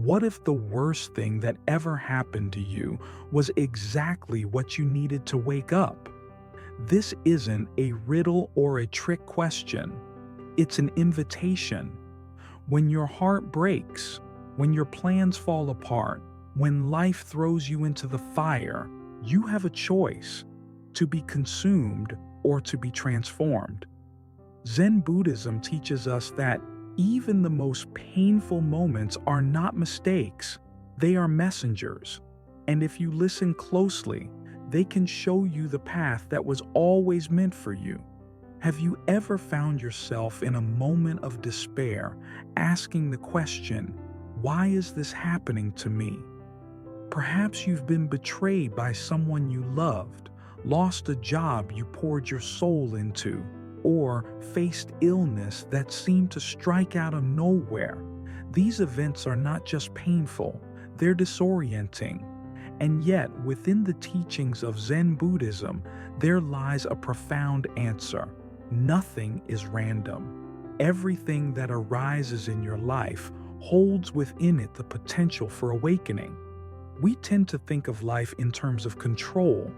What if the worst thing that ever happened to you was exactly what you needed to wake up? This isn't a riddle or a trick question. It's an invitation. When your heart breaks, when your plans fall apart, when life throws you into the fire, you have a choice: to be consumed or to be transformed. Zen Buddhism teaches us that even the most painful moments are not mistakes, they are messengers. And if you listen closely, they can show you the path that was always meant for you. Have you ever found yourself in a moment of despair, asking the question, "Why is this happening to me?" Perhaps you've been betrayed by someone you loved, lost a job you poured your soul into, or faced illness that seemed to strike out of nowhere. These events are not just painful, they're disorienting. And yet, within the teachings of Zen Buddhism, there lies a profound answer. Nothing is random. Everything that arises in your life holds within it the potential for awakening. We tend to think of life in terms of control.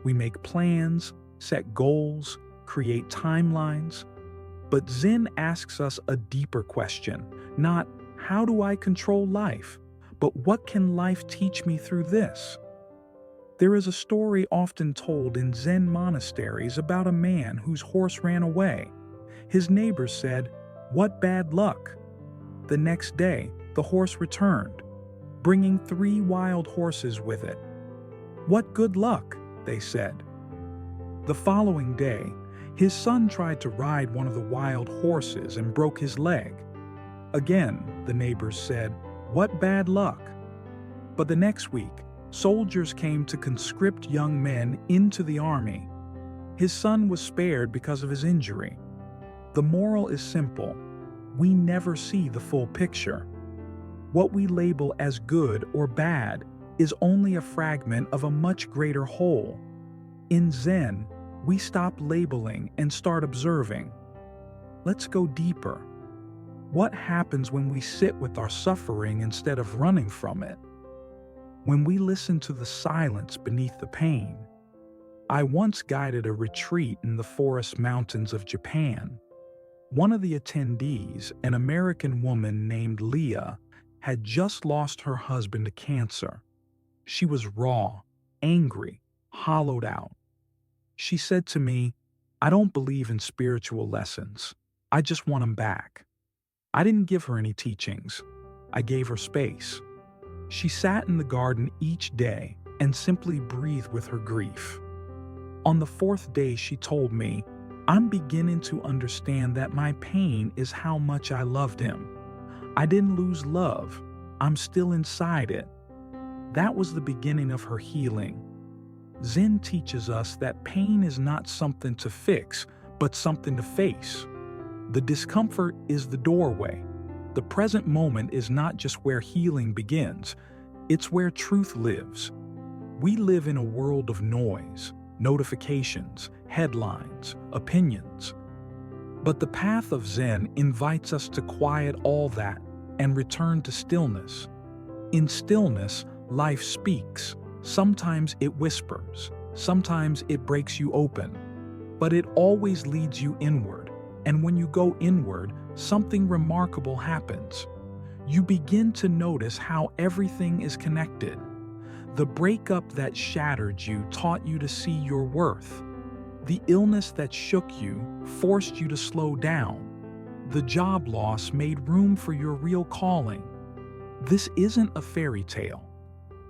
We make plans, set goals, create timelines. But Zen asks us a deeper question, not "How do I control life?" but "What can life teach me through this?" There is a story often told in Zen monasteries about a man whose horse ran away. His neighbors said, "What bad luck!" The next day, the horse returned, bringing 3 wild horses with it. "What good luck," they said. The following day, his son tried to ride one of the wild horses and broke his leg. Again, the neighbors said, "What bad luck." But the next week, soldiers came to conscript young men into the army. His son was spared because of his injury. The moral is simple: we never see the full picture. What we label as good or bad is only a fragment of a much greater whole. In Zen, we stop labeling and start observing. Let's go deeper. What happens when we sit with our suffering instead of running from it? When we listen to the silence beneath the pain? I once guided a retreat in the forest mountains of Japan. One of the attendees, an American woman named Leah, had just lost her husband to cancer. She was raw, angry, hollowed out. She said to me, "I don't believe in spiritual lessons. I just want them back." I didn't give her any teachings. I gave her space. She sat in the garden each day and simply breathed with her grief. On the 4th day, she told me, "I'm beginning to understand that my pain is how much I loved him. I didn't lose love. I'm still inside it." That was the beginning of her healing. Zen teaches us that pain is not something to fix, but something to face. The discomfort is the doorway. The present moment is not just where healing begins, it's where truth lives. We live in a world of noise, notifications, headlines, opinions. But the path of Zen invites us to quiet all that and return to stillness. In stillness, life speaks. Sometimes it whispers, sometimes it breaks you open, but it always leads you inward. And when you go inward, something remarkable happens. You begin to notice how everything is connected. The breakup that shattered you taught you to see your worth. The illness that shook you forced you to slow down. The job loss made room for your real calling. This isn't a fairy tale.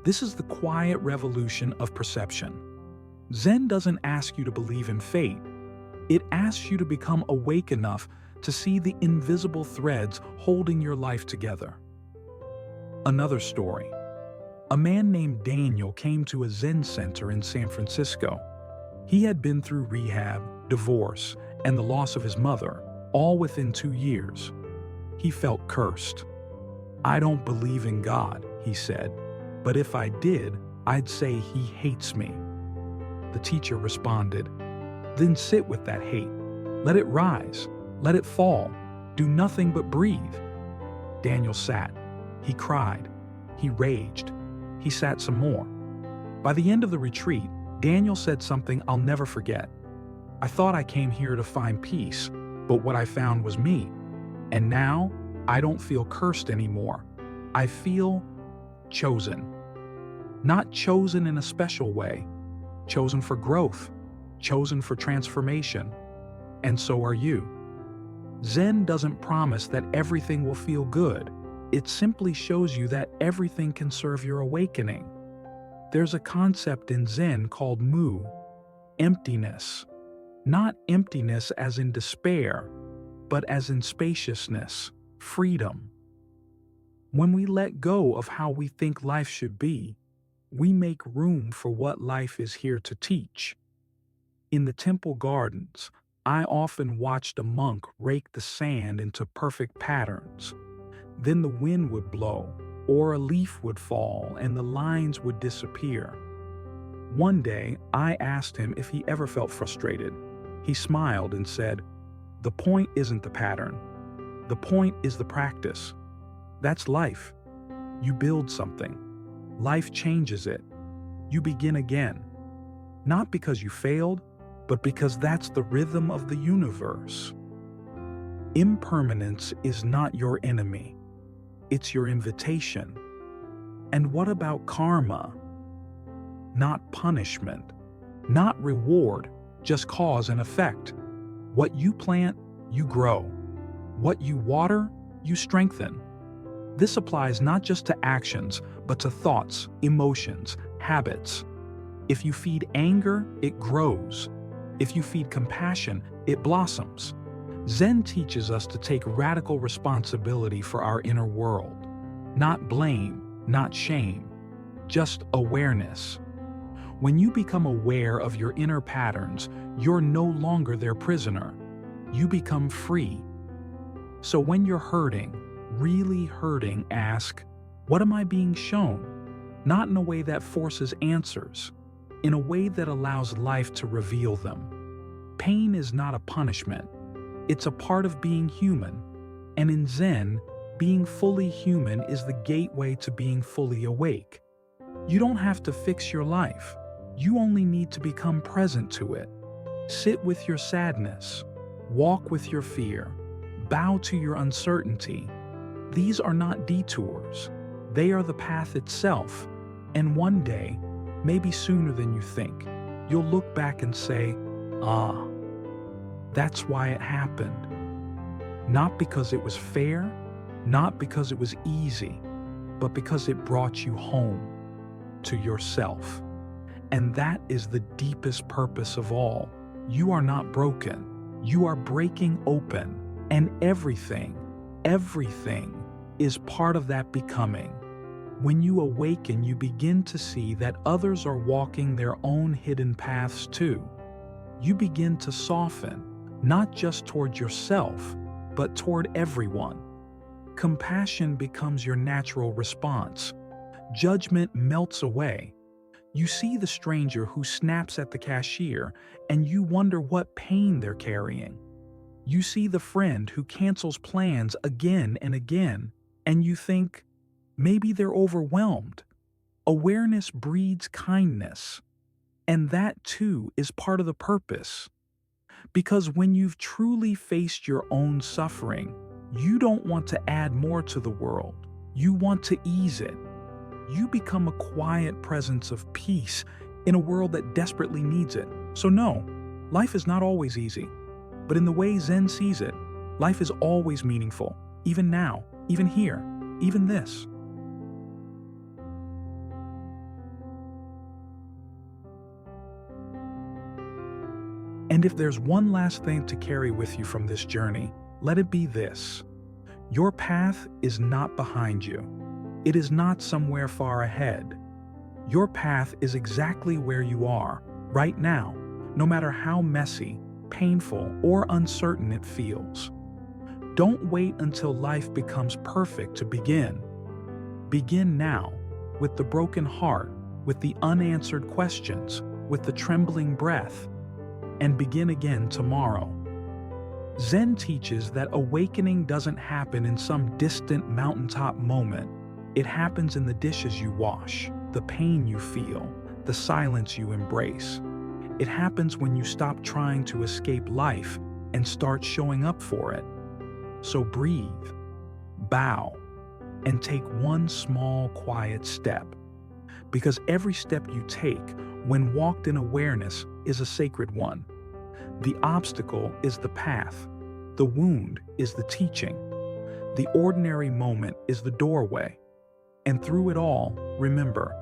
This is the quiet revolution of perception. Zen doesn't ask you to believe in fate. It asks you to become awake enough to see the invisible threads holding your life together. Another story. A man named Daniel came to a Zen center in San Francisco. He had been through rehab, divorce, and the loss of his mother, all within 2 years. He felt cursed. "I don't believe in God," he said, "but if I did, I'd say he hates me." The teacher responded, "Then sit with that hate. Let it rise. Let it fall. Do nothing but breathe." Daniel sat. He cried. He raged. He sat some more. By the end of the retreat, Daniel said something I'll never forget. I thought I came here to find peace, but what I found was me. And now, I don't feel cursed anymore. I feel chosen. Not chosen in a special way, chosen for growth, chosen for transformation. And so are you. Zen doesn't promise that everything will feel good. It simply shows you that everything can serve your awakening. There's a concept in Zen called mu, emptiness. Not emptiness as in despair, but as in spaciousness, freedom. When we let go of how we think life should be, we make room for what life is here to teach. In the temple gardens, I often watched a monk rake the sand into perfect patterns. Then the wind would blow, or a leaf would fall, and the lines would disappear. One day, I asked him if he ever felt frustrated. He smiled and said, "The point isn't the pattern. The point is the practice. That's life. You build something. Life changes it. You begin again. Not because you failed, but because that's the rhythm of the universe." Impermanence is not your enemy. It's your invitation. And what about karma? Not punishment. Not reward, just cause and effect. What you plant, you grow. What you water, you strengthen. This applies not just to actions, but to thoughts, emotions, habits. If you feed anger, it grows. If you feed compassion, it blossoms. Zen teaches us to take radical responsibility for our inner world. Not blame, not shame, just awareness. When you become aware of your inner patterns, you're no longer their prisoner. You become free. So when you're hurting, really hurting, ask, what am I being shown? Not in a way that forces answers, in a way that allows life to reveal them. Pain is not a punishment. It's a part of being human. And in Zen, being fully human is the gateway to being fully awake. You don't have to fix your life. You only need to become present to it. Sit with your sadness. Walk with your fear. Bow to your uncertainty. These are not detours. They are the path itself. And one day, maybe sooner than you think, you'll look back and say, "Ah, that's why it happened." Not because it was fair, not because it was easy, but because it brought you home to yourself. And that is the deepest purpose of all. You are not broken. You are breaking open. And everything is part of that becoming. When you awaken, you begin to see that others are walking their own hidden paths too. You begin to soften, not just toward yourself, but toward everyone. Compassion becomes your natural response. Judgment melts away. You see the stranger who snaps at the cashier, and you wonder what pain they're carrying. You see the friend who cancels plans again and again, and you think, maybe they're overwhelmed. Awareness breeds kindness. And that too is part of the purpose. Because when you've truly faced your own suffering, you don't want to add more to the world. You want to ease it. You become a quiet presence of peace in a world that desperately needs it. So no, life is not always easy. But in the way Zen sees it, life is always meaningful. Even now, even here, even this. And if there's one last thing to carry with you from this journey, let it be this. Your path is not behind you. It is not somewhere far ahead. Your path is exactly where you are, right now, no matter how messy, painful, or uncertain it feels. Don't wait until life becomes perfect to begin. Begin now, with the broken heart, with the unanswered questions, with the trembling breath, and begin again tomorrow. Zen teaches that awakening doesn't happen in some distant mountaintop moment. It happens in the dishes you wash, the pain you feel, the silence you embrace. It happens when you stop trying to escape life and start showing up for it. So breathe, bow, and take one small, quiet step. Because every step you take, when walked in awareness, is a sacred one. The obstacle is the path. The wound is the teaching. The ordinary moment is the doorway. And through it all, remember,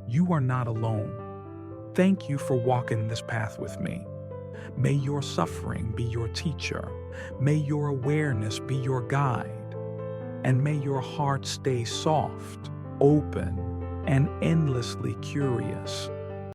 you are not alone. Thank you for walking this path with me. May your suffering be your teacher. May your awareness be your guide. And may your heart stay soft, open, and endlessly curious.